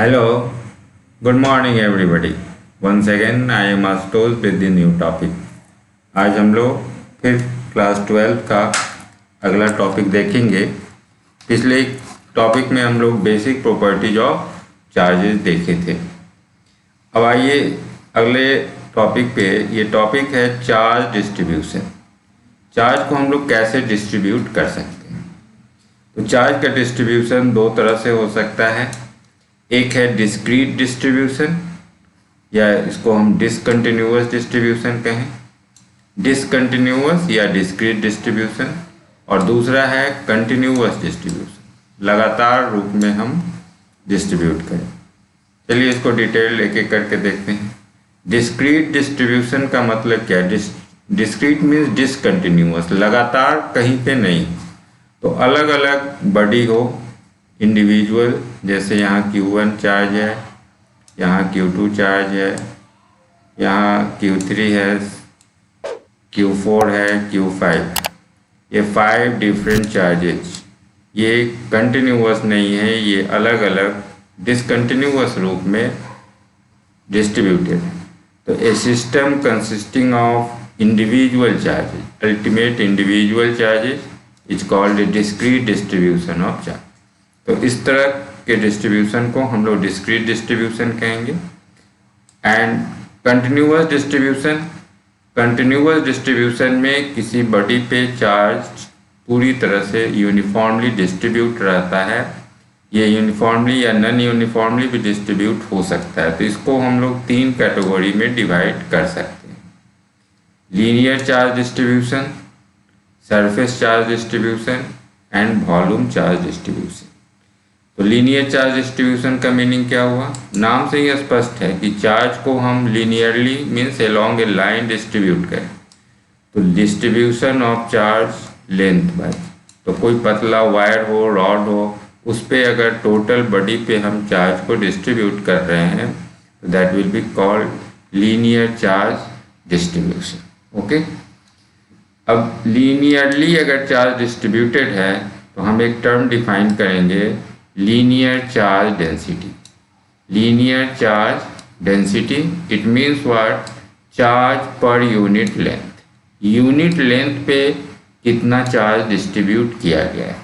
Hello, good morning everybody. Once again I am Astos with the new topic. आज हम लोग फिर class 12 का अगला टॉपिक देखेंगे। पिछले टॉपिक में हम लोग बेसिक प्रॉपर्टीज ऑफ चार्जेस देखे थे। अब आइए अगले टॉपिक पे। ये टॉपिक है चार्ज डिस्ट्रीब्यूशन। चार्ज को हम लोग कैसे डिस्ट्रीब्यूट कर सकते हैं। तो चार्ज का डिस्ट्रीब्यूशन दो तरह से हो सकता है। एक है डिस्क्रीट डिस्ट्रीब्यूशन या इसको हम डिसकंटिन्यूअस डिस्ट्रीब्यूशन कहें, डिसकंटिन्यूअस या डिस्क्रीट डिस्ट्रीब्यूशन, और दूसरा है कंटिन्यूअस डिस्ट्रीब्यूशन, लगातार रूप में हम डिस्ट्रीब्यूट करें। चलिए इसको डिटेल एक एक करके देखते हैं। डिस्क्रीट डिस्ट्रीब्यूशन का मतलब क्या है? डिस्क्रीट मीन्स डिसकंटिन्यूअस, लगातार कहीं पे नहीं, तो अलग अलग बॉडी हो, इंडिविजुअल, जैसे यहाँ Q1 चार्ज है, यहाँ Q2 चार्ज है, यहाँ Q3 है, Q4 है, Q5, ये 5 डिफरेंट चार्जेज। ये कंटिन्यूअस नहीं है, ये अलग अलग डिसकंटिन्यूअस रूप में डिस्ट्रीब्यूटेड है। तो a system consisting of individual charges, ultimate individual charges is called a discrete distribution of charge. तो इस तरह के डिस्ट्रीब्यूशन को हम लोग डिस्क्रीट डिस्ट्रीब्यूशन कहेंगे। And continuous distribution, continuous distribution में किसी बॉडी पे चार्ज पूरी तरह से यूनिफॉर्मली डिस्ट्रीब्यूट रहता है। ये यूनिफॉर्मली या नॉन यूनिफॉर्मली भी डिस्ट्रीब्यूट हो सकता है। तो इसको हम लोग 3 कैटेगरी में डिवाइड कर सकते हैं: linear charge distribution, surface charge distribution and volume charge distribution. तो लीनियर चार्ज डिस्ट्रीब्यूशन का मीनिंग क्या हुआ? नाम से ही स्पष्ट है कि चार्ज को हम लीनियरली मीन्स अलोंग ए लाइन डिस्ट्रीब्यूट करें। तो distribution of charge length bye, तो कोई पतला वायर हो, रॉड हो, उस पे अगर टोटल बॉडी पे हम चार्ज को डिस्ट्रीब्यूट कर रहे हैं तो that will be called linear charge distribution. Okay, अब लीनियरली अगर चार्ज डिस्ट्रीब्यूटेड है तो हम एक टर्म डिफाइन करेंगे, linear charge density. Linear charge density it means what? Charge per unit length, unit length पे कितना चार्ज डिस्ट्रीब्यूट किया गया है।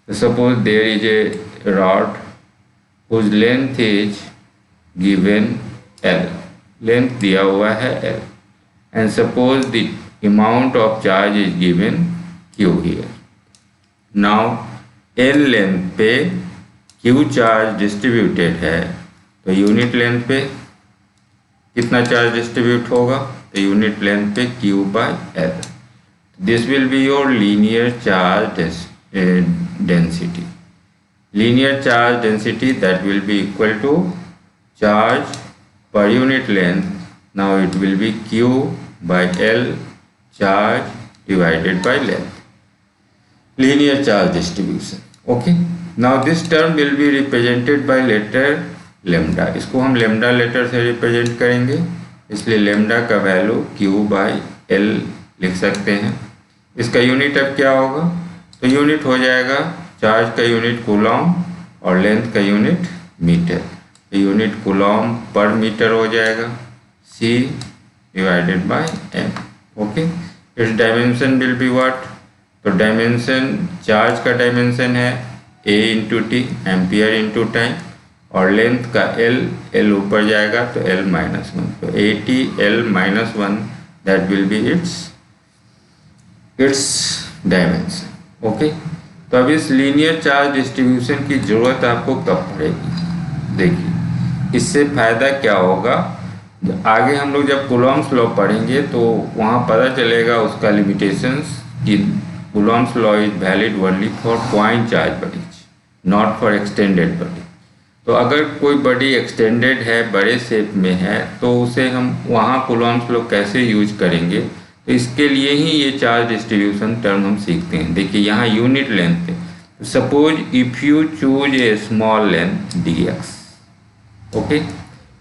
तो suppose there is a rod whose length is given L, length दिया हुआ है L, and suppose the amount of charge is given Q here. Now L length पे Q चार्ज डिस्ट्रीब्यूटेड है, तो यूनिट लेंथ पे कितना चार्ज डिस्ट्रीब्यूट होगा? तो यूनिट लेंथ पे Q by L। This will be your linear charge density. Linear charge density that will be equal to charge per unit length. Now it will be Q by L charge divided by length, linear charge distribution. Okay, now this term will be represented by letter lambda. इसको हम lambda letter से represent करेंगे, इसलिए lambda का value Q by L लिख सकते हैं। इसका यूनिट अब क्या होगा? तो यूनिट हो जाएगा, चार्ज का यूनिट कूलॉम और लेंथ का यूनिट मीटर। तो यूनिट कूलॉम पर मीटर हो जाएगा, C divided by M. Okay, it's dimension will be what? तो डायमेंशन, चार्ज का डायमेंशन है A into T, ampere into time, और लेंथ का L ऊपर जाएगा तो L माइनस 1, तो AT L minus 1 that will be its dimension. Okay, तो अब इस लीनियर चार्ज डिस्ट्रीब्यूशन की ज़रूरत आपको कब पड़ेगी? देखिए, इससे फ़ायदा क्या होगा? आगे हम लोग जब कूलॉम्स लॉ पढ़ेंगे तो वहाँ पता चलेगा उसका लिमिटेशंस कि Coulomb's law is valid only for point charge bodies, not for extended body. तो अगर कोई बॉडी एक्सटेंडेड है, बड़े शेप में है, तो उसे हम वहाँ कूलॉम्स लॉ कैसे यूज करेंगे? तो इसके लिए ही ये चार्ज डिस्ट्रीब्यूशन टर्म हम सीखते हैं। देखिए यहाँ यूनिट लेंथ है, suppose if you choose a small length dx, okay,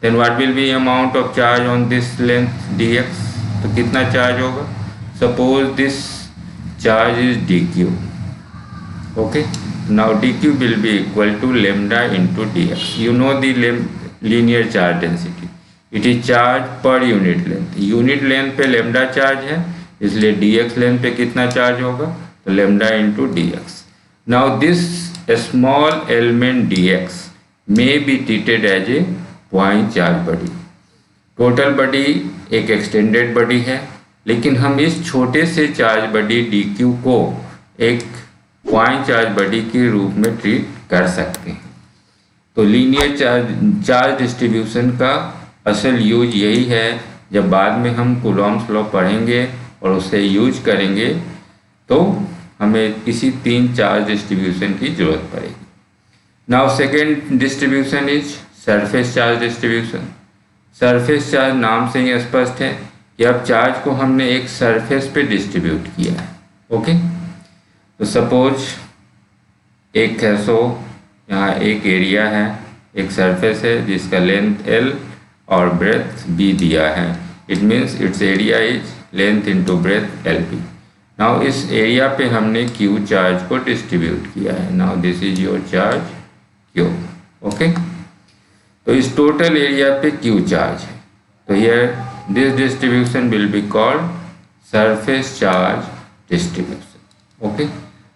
then what will be amount of charge on this length dx? तो कितना चार्ज होगा? Suppose this charge is dq, okay, now dq will be equal to lambda into dx. You know the linear charge density, it is charge per unit length. Unit length पे lambda charge है, इसलिए dx length पे कितना charge होगा, तो lambda into dx. Now this small element dx may be treated as a point charge body. Total body एक extended body है, लेकिन हम इस छोटे से चार्ज बॉडी dq को एक पॉइंट चार्ज बॉडी के रूप में ट्रीट कर सकते हैं. तो लीनियर चार्ज डिस्ट्रीब्यूशन का असल यूज यही है. जब बाद में हम कूलॉम्स लॉ पढ़ेंगे और उसे यूज करेंगे तो हमें इसी 3 चार्ज डिस्ट्रीब्यूशन की जरूरत पड़ेगी. Now second distribution is surface charge distribution. Surface charge नाम से ही स्पष्ट है कि अब चार्ज को हमने एक सरफेस पे डिस्ट्रीब्यूट किया है. ओके, तो सपोज एक ऐसो यहाँ एक एरिया है, एक सरफेस है जिसका लेंथ L और ब्रेथ B दिया है. It means it's area is length into breadth LB. Now इस एरिया पे हमने Q चार्ज को डिस्ट्रीब्यूट किया है. Now this is your charge Q. Okay, तो इस टोटल एरिया पे Q चार्ज है. तो here this distribution will be called surface charge distribution. Okay,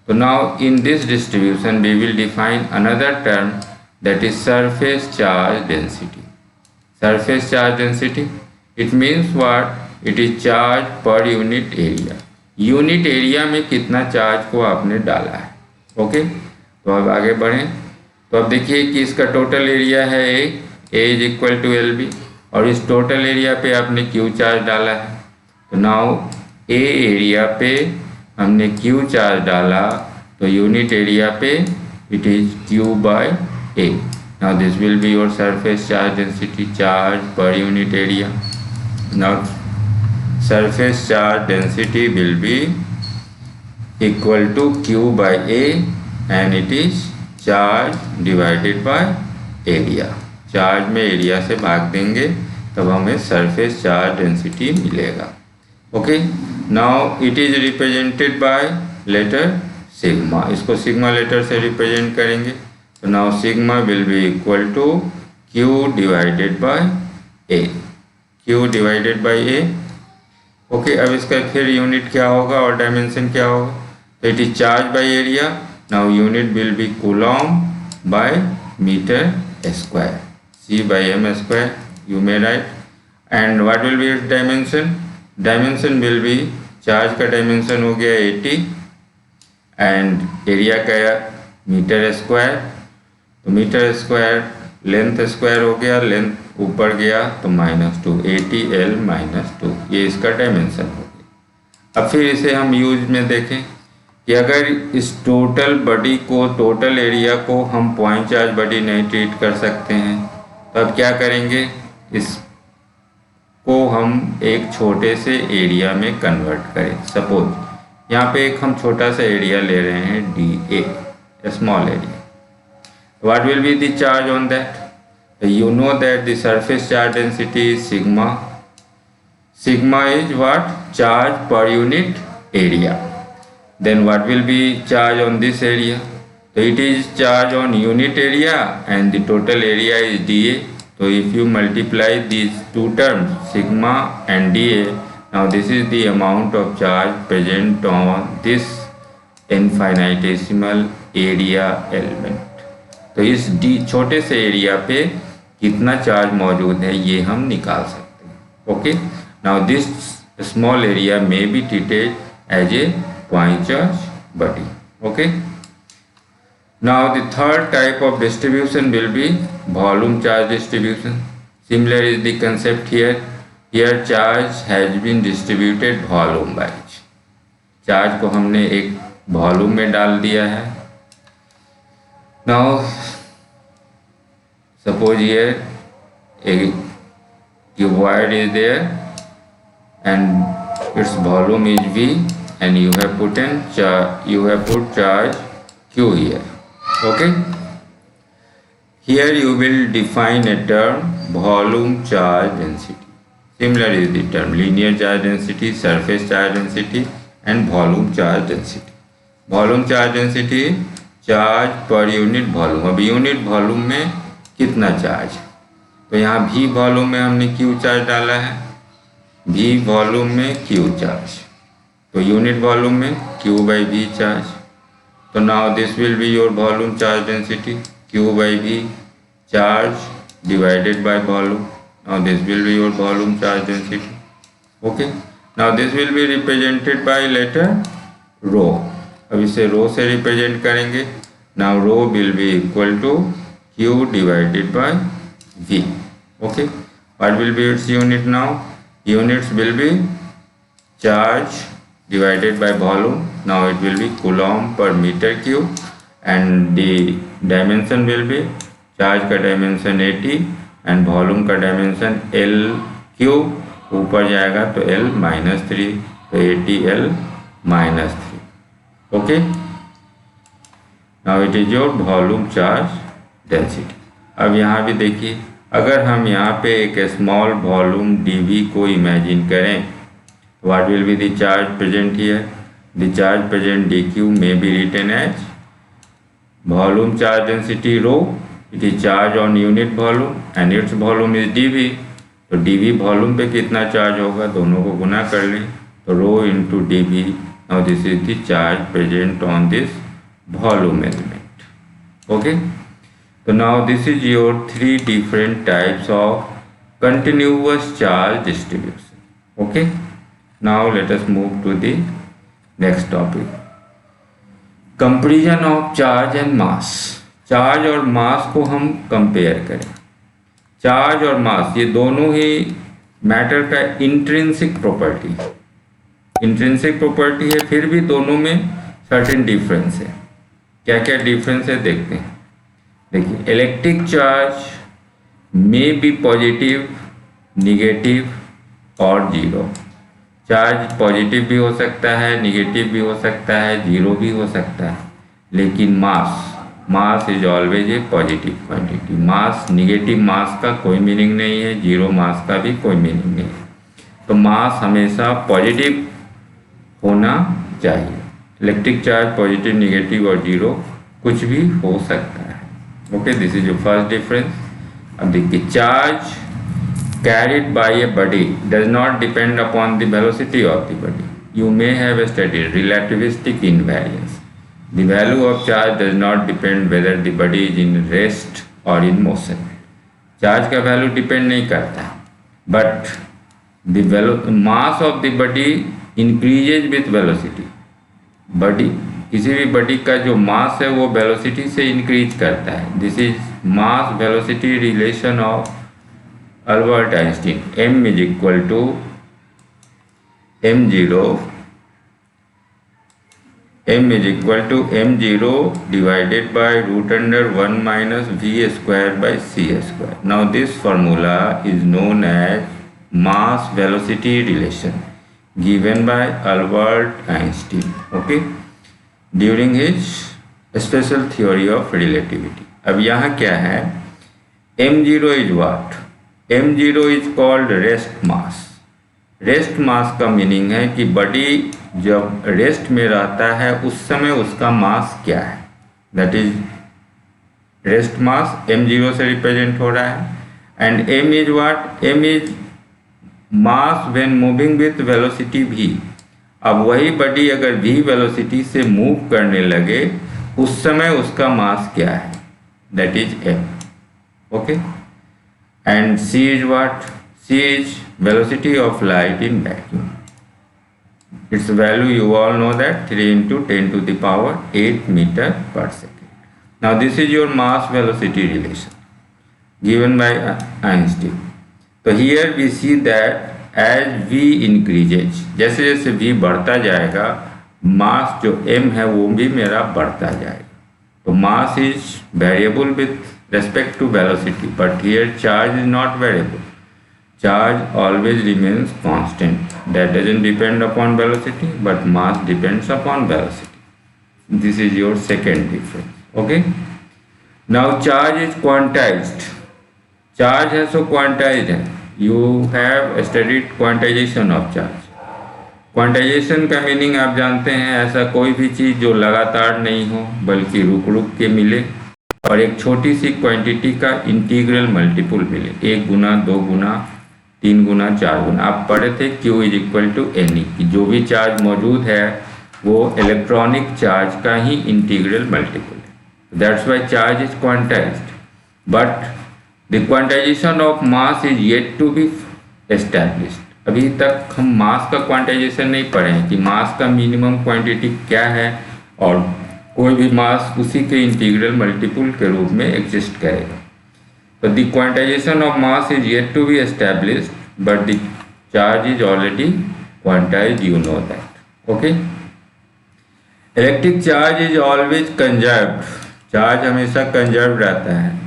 so now in this distribution we will define another term, that is surface charge density. Surface charge density, it means what? It is charge per unit area. Unit area में कितना charge को आपने डाला है. Okay, तो अब आगे बढ़ें. तो अब देखिए कि इसका टोटल एरिया है A is equal to LB, और इस टोटल एरिया पे आपने Q चार्ज डाला है. तो नाउ A एरिया पे हमने Q चार्ज डाला, तो यूनिट एरिया पे it is Q by A. Now this will be your surface charge density, charge per unit area. Now surface charge density will be equal to Q by A and it is charge divided by area. Charge में area से भाग देंगे तब हमें surface charge density मिलेगा. Okay, now it is represented by letter sigma. इसको sigma letter से represent करेंगे. तो now sigma will be equal to Q divided by A. Q divided by A. Okay, अब इसका फिर यूनिट क्या होगा और डायमेंशन क्या होगा. तो it is charge by area. Now unit will be coulomb by metre square, C by m square you may write. And what will be its dimension. Dimension will be, charge का dimension हो गया 80 and area का metre square. तो metre square length square हो गया, length ऊपर गया तो -2, 80L -2, ये इसका डायमेंशन हो गया. अब फिर इसे हम यूज में देखें कि अगर इस टोटल बॉडी को, टोटल एरिया को हम पॉइंट चार्ज बॉडी नहीं ट्रीट कर सकते हैं, तो अब क्या करेंगे, इस को हम एक छोटे से एरिया में कन्वर्ट करें. सपोज यहाँ पे एक हम छोटा सा एरिया ले रहे हैं DA, small area. What will be the charge on that. You know that the surface charge density is sigma. Sigma is what, charge per unit area. Then what will be charge on this area. तो it is charge on unit area and the total area is DA. So if you multiply these two terms, sigma and dA, now this is the amount of charge present on this infinitesimal area element. तो इस D छोटे से area पे कितना charge मौजूद है ये हम निकाल सकते हैं. Okay, now this small area may be treated as a point charge body. Okay. Now the third type of distribution will be volume charge distribution. Similar is the concept here. Here charge has been distributed volume wise. Charge को हमने एक volume में डाल दिया है. Now suppose here a cuboid is there and its volume is V and you have put charge Q here. Okay, here you will define a term volume charge density. Similar is the term linear charge density, surface charge density and volume charge density. Volume charge density, charge per unit volume. अब unit volume में कितना charge है, तो यहाँ भी volume में हमने Q charge डाला है, भी वॉल्यूम में क्यू चार्ज, तो यूनिट वॉल्यूम में क्यू बाई वी चार्ज। तो now this will be your volume charge density, Q by V charge divided by volume. Now this will be your volume charge density. Okay. Now this will be represented by letter rho. अब इसे rho से represent करेंगे. Now rho will be equal to Q divided by V. Okay. What will be its unit now? Units will be charge divided by volume. Now it will be coulomb per meter cube, and the dimension will be charge का dimension 80 and volume का dimension L cube, ऊपर जाएगा तो L minus 3, तो 80L minus 3। Okay, now it is your volume charge density. अब यहाँ भी देखिए, अगर हम यहाँ पे एक स्मॉल वॉल्यूम dV को इमेजिन करें, what will be the charge present here? The charge present dq may be written as volume charge density rho. It is charge on unit volume and its volume is dV. तो dV volume पे कितना charge होगा, दोनों को गुना कर लें, तो rho into dV. Now this is the charge present on this volume element. Okay, तो now this is your 3 different types of continuous charge distribution. Okay, now let us move to the next topic, comparison of charge and mass. Charge और mass को हम compare करें. Charge और मास ये दोनों ही matter का intrinsic property है. Intrinsic property है, फिर भी दोनों में सर्टेन डिफरेंस है. क्या क्या डिफरेंस है देखते हैं. देखिए, इलेक्ट्रिक चार्ज में बी पॉजिटिव, निगेटिव और जीरो. चार्ज पॉजिटिव भी हो सकता है, निगेटिव भी हो सकता है, जीरो भी हो सकता है, लेकिन mass is always a positive quantity. Mass, negative mass का कोई मीनिंग नहीं है, जीरो मास का भी कोई मीनिंग नहीं है. तो मास हमेशा पॉजिटिव होना चाहिए. इलेक्ट्रिक चार्ज पॉजिटिव, निगेटिव और जीरो कुछ भी हो सकता है. Okay, this is your first difference. अब देखिए, charge carried by a body does not depend upon the velocity of the body. You may have studied relativistic invariance. The value of charge does not depend whether the body is in rest or in motion. Charge का value depend नहीं करता, but the mass of the body increases with velocity. Body, किसी भी body का जो मास है वो velocity से इंक्रीज करता है. This is mass velocity relation of Albert Einstein. M is equal to m0 divided by root under 1 minus v square by c square. Now this formula is known as mass velocity relation given by Albert Einstein, okay, during his special theory of relativity. अब यहाँ क्या है, m0 is what? m0 is called rest mass. Rest mass का meaning है कि body जब rest में रहता है उस समय उसका मास क्या है, that is rest mass. m0 से रिप्रेजेंट हो रहा है. And m is what? m is mass when moving with velocity v. अब वही बॉडी अगर v वेलोसिटी से मूव करने लगे उस समय उसका मास क्या है, that is m. Okay, and c is what? C is velocity of light in vacuum. Its value you all know that 3 into 10 to the power 8 meter per second. Now this is your mass velocity relation given by Einstein. So here we see that as v increases, जैसे जैसे v बढ़ता जाएगा, मास जो m है वो भी मेरा बढ़ता जाएगा. तो mass is variable with respect to velocity, but here charge is not variable. Charge always remains constant. That doesn't depend upon velocity, but mass depends upon velocity. This is your second difference. Okay, now charge is quantized. Charge है so quantized है. You have studied quantization of charge. Quantization का meaning आप जानते हैं, ऐसा कोई भी चीज़ जो लगातार नहीं हो बल्कि रुक रुक के मिले और एक छोटी सी क्वांटिटी का इंटीग्रल मल्टीपल मिले, 1 गुना 2 गुना 3 गुना 4 गुना। आप पढ़े थे Q is equal to n e, जो भी चार्ज मौजूद है वो इलेक्ट्रॉनिक चार्ज का ही इंटीग्रल मल्टीपल है। That's why charge is quantized but the quantization of mass is yet to be established. अभी तक हम मास का क्वांटाइजेशन नहीं पढ़े हैं कि मास का मिनिमम क्वांटिटी क्या है और कोई भी मास उसी के इंटीग्रल मल्टीपल के रूप में एग्जिस्ट करेगा। तो the quantization of mass is yet to be established but the charge is already quantized, you know that. Okay, electric charge is always conserved. Charge हमेशा कंजर्व रहता है।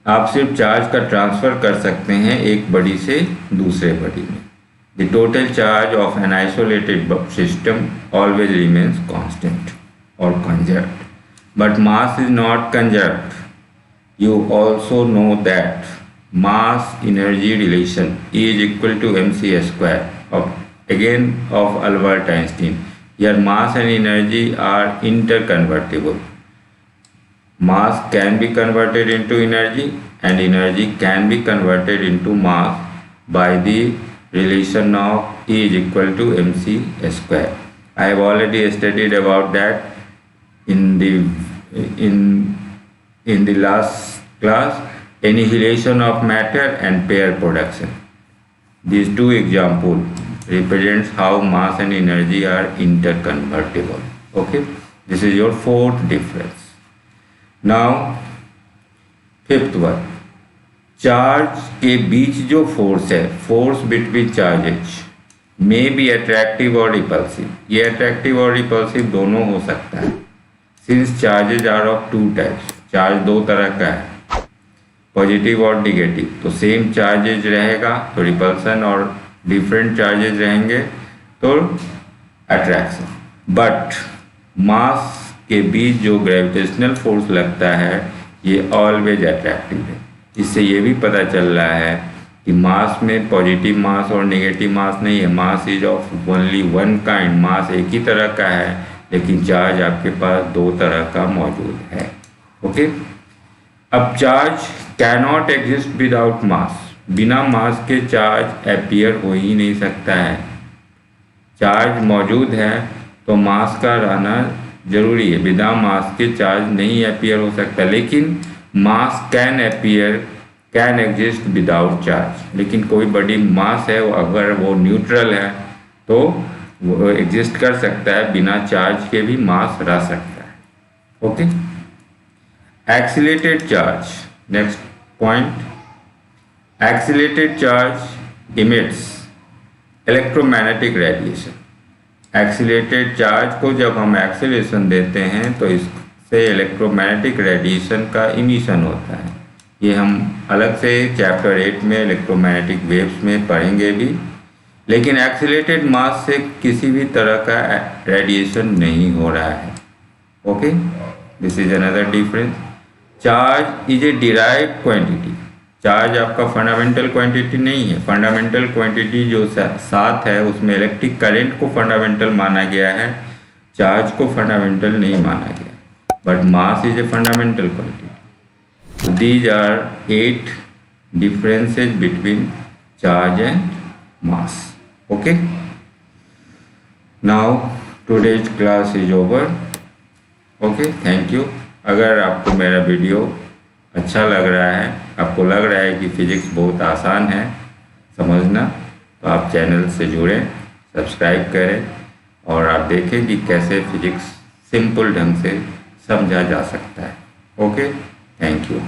आप सिर्फ चार्ज का ट्रांसफ़र कर सकते हैं एक बॉडी से दूसरे बॉडी में। The total charge of an isolated system always remains constant और conserved, but mass is not conserved. You also know that mass energy relation is equal to mc² of Albert Einstein. Here mass and energy are interconvertible. Mass can be converted into energy and energy can be converted into mass by the relation of E is equal to mc². I have already studied about that in the last class, annihilation of matter and pair production. These two examples represents how mass and energy are interconvertible. Okay, this is your fourth difference. Now fifth one, charge के बीच जो force है, force between charges may be attractive और repulsive. ये attractive और repulsive दोनों हो सकता है। Since charges are of two types, charge दो तरह का है, पॉजिटिव और निगेटिव। तो सेम चार्जेज रहेगा तो रिपल्सन और डिफरेंट चार्जेज रहेंगे तो अट्रैक्शन। बट मास के बीच जो ग्रेविटेशनल फोर्स लगता है ये ऑलवेज अट्रैक्टिव है। इससे ये भी पता चल रहा है कि मास में पॉजिटिव मास और नेगेटिव मास नहीं है। Mass is of only one kind. Mass एक ही तरह का है लेकिन चार्ज आपके पास दो तरह का मौजूद है। ओके, अब चार्ज कैनॉट एग्जिस्ट विदाउट मास। बिना मास के चार्ज अपीयर हो ही नहीं सकता है। चार्ज मौजूद है तो मास का रहना जरूरी है। बिना मास के चार्ज नहीं अपीयर हो सकता, लेकिन मास can appear, can exist without charge. लेकिन कोई बड़ी मास है अगर वो न्यूट्रल है तो वो एग्जिस्ट कर सकता है, बिना चार्ज के भी मास रह सकता है। Okay, accelerated charge, next point, accelerated charge emits electromagnetic radiation. Accelerated charge को जब हम एक्सीलेशन देते हैं तो इससे इलेक्ट्रोमैग्नेटिक रेडिएशन का इमिशन होता है। ये हम अलग से चैप्टर 8 में इलेक्ट्रोमैग्नेटिक वेव्स में पढ़ेंगे भी। लेकिन एक्सीलेटेड मास से किसी भी तरह का रेडिएशन नहीं हो रहा है। Okay, this is another difference. Charge is a derived quantity. Charge आपका फंडामेंटल क्वांटिटी नहीं है। फंडामेंटल क्वांटिटी जो साथ है उसमें इलेक्ट्रिक करंट को फंडामेंटल माना गया है, चार्ज को फंडामेंटल नहीं माना गया। But mass is a fundamental quantity. These are 8 differences between charge and mass. Okay, now today's class is over. Okay, thank you. अगर आपको मेरा वीडियो अच्छा लग रहा है, आपको लग रहा है कि फिजिक्स बहुत आसान है समझना, तो आप चैनल से जुड़ें, सब्सक्राइब करें और आप देखें कि कैसे फिजिक्स सिंपल ढंग से समझा जा सकता है। Okay, thank you.